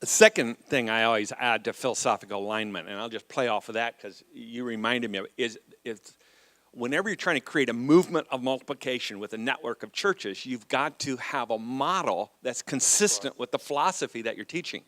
The second thing I always add to philosophical alignment, and I'll just play off of that because you reminded me of it, is whenever you're trying to create a movement of multiplication with a network of churches, you've got to have a model that's consistent with the philosophy that you're teaching.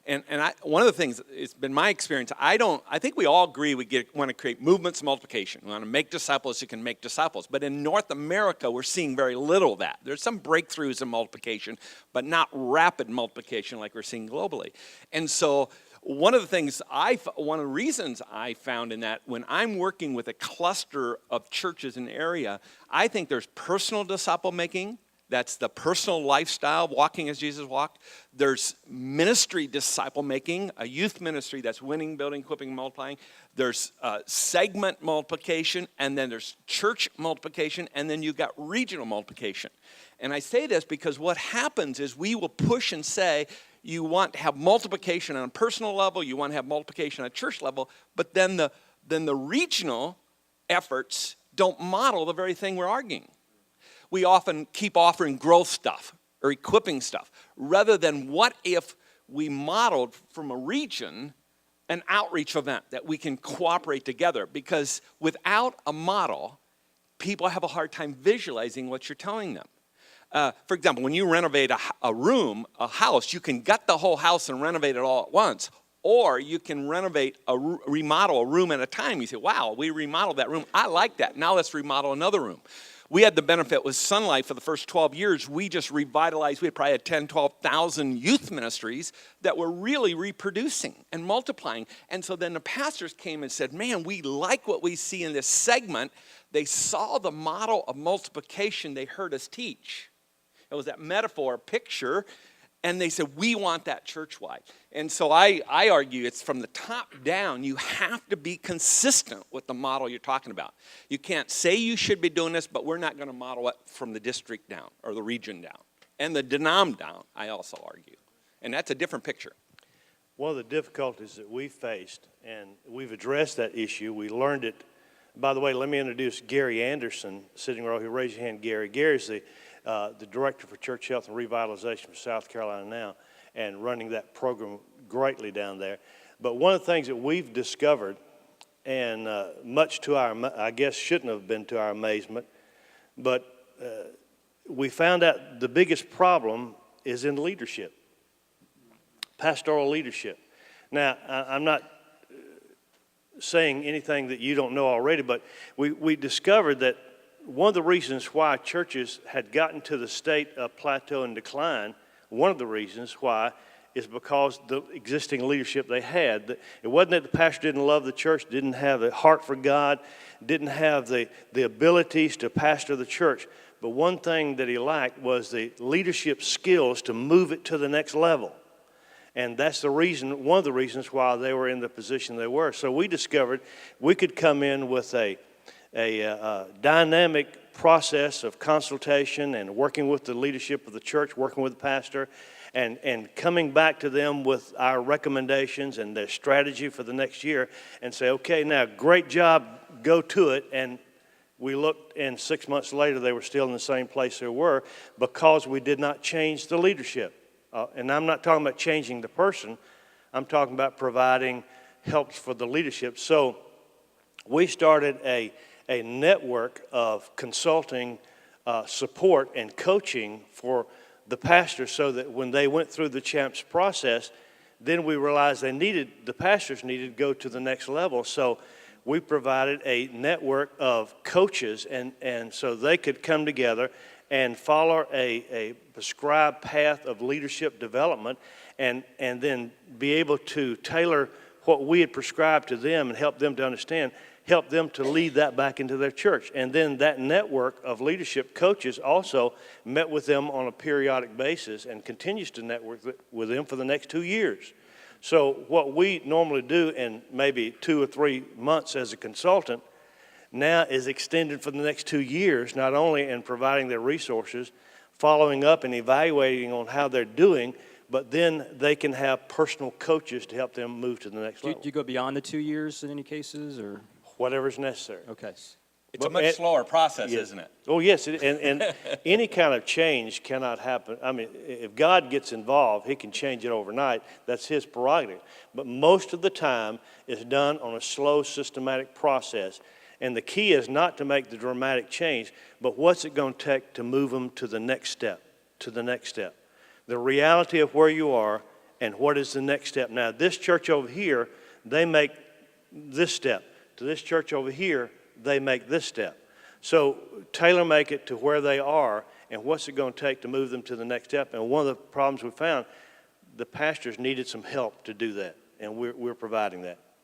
And one of the things, it's been my experience, I think we all agree we want to create movements of multiplication. We want to make disciples who can make disciples. But in North America, we're seeing very little of that. There's some breakthroughs in multiplication, but not rapid multiplication like we're seeing globally. And so one of the reasons I found in that, when I'm working with a cluster of churches in an area, I think there's personal disciple making. That's the personal lifestyle, walking as Jesus walked. There's ministry disciple making, a youth ministry that's winning, building, equipping, multiplying. There's segment multiplication, and then there's church multiplication, and then you've got regional multiplication. And I say this because what happens is we will push and say, you want to have multiplication on a personal level, you want to have multiplication on a church level, but then the regional efforts don't model the very thing we're arguing. We often keep offering growth stuff or equipping stuff, rather than what if we modeled from a region an outreach event that we can cooperate together. Because without a model, people have a hard time visualizing what you're telling them. For example, when you renovate a house, you can gut the whole house and renovate it all at once. Or you can remodel a room at a time. You say, wow, we remodeled that room. I like that. Now let's remodel another room. We had the benefit with Sunlight for the first 12 years. We just revitalized. We probably had 10, 12,000 youth ministries that were really reproducing and multiplying. And so then the pastors came and said, man, we like what we see in this segment. They saw the model of multiplication they heard us teach. It was that metaphor, picture. And they said, we want that church-wide. And so I argue it's from the top down. You have to be consistent with the model you're talking about. You can't say you should be doing this, but we're not going to model it from the district down or the region down. And the denom down, I also argue. And that's a different picture. One of the difficulties that we faced, and we've addressed that issue, we learned it. By the way, let me introduce Gary Anderson, sitting right here. Raise your hand, Gary. Gary's the Director for Church Health and Revitalization for South Carolina now, and running that program greatly down there. But one of the things that we've discovered, and much to our, I guess shouldn't have been to our amazement, but we found out the biggest problem is in leadership, pastoral leadership. Now, I'm not saying anything that you don't know already, but we discovered that one of the reasons why churches had gotten to the state of plateau and decline, one of the reasons why is because the existing leadership they had. It wasn't that the pastor didn't love the church, didn't have a heart for God, didn't have the abilities to pastor the church. But one thing that he lacked was the leadership skills to move it to the next level. And that's the reason, one of the reasons why they were in the position they were. So we discovered we could come in with a dynamic process of consultation and working with the leadership of the church, working with the pastor, and coming back to them with our recommendations and their strategy for the next year and say, okay, now, great job, go to it. And we looked, and 6 months later, they were still in the same place they were because we did not change the leadership. And I'm not talking about changing the person. I'm talking about providing help for the leadership. So we started a network of consulting support and coaching for the pastors so that when they went through the CHAMPS process, then we realized the pastors needed to go to the next level. So we provided a network of coaches and so they could come together and follow a prescribed path of leadership development and then be able to tailor what we had prescribed to them and help them to understand, help them to lead that back into their church. And then that network of leadership coaches also met with them on a periodic basis and continues to network with them for the next 2 years. So what we normally do in maybe 2 or 3 months as a consultant now is extended for the next 2 years, not only in providing their resources, following up and evaluating on how they're doing, but then they can have personal coaches to help them move to the next level. Do you go beyond the 2 years in any cases, or? Whatever's necessary. Okay. It's a much slower process, isn't it? Oh, yes, and any kind of change cannot happen. I mean, if God gets involved, he can change it overnight. That's his prerogative. But most of the time, it's done on a slow, systematic process. And the key is not to make the dramatic change, but what's it going to take to move them to the next step, to the next step. The reality of where you are and what is the next step. Now, this church over here, they make this step. To this church over here, they make this step. So tailor make it to where they are and what's it going to take to move them to the next step. And one of the problems we found, the pastors needed some help to do that, and we're providing that.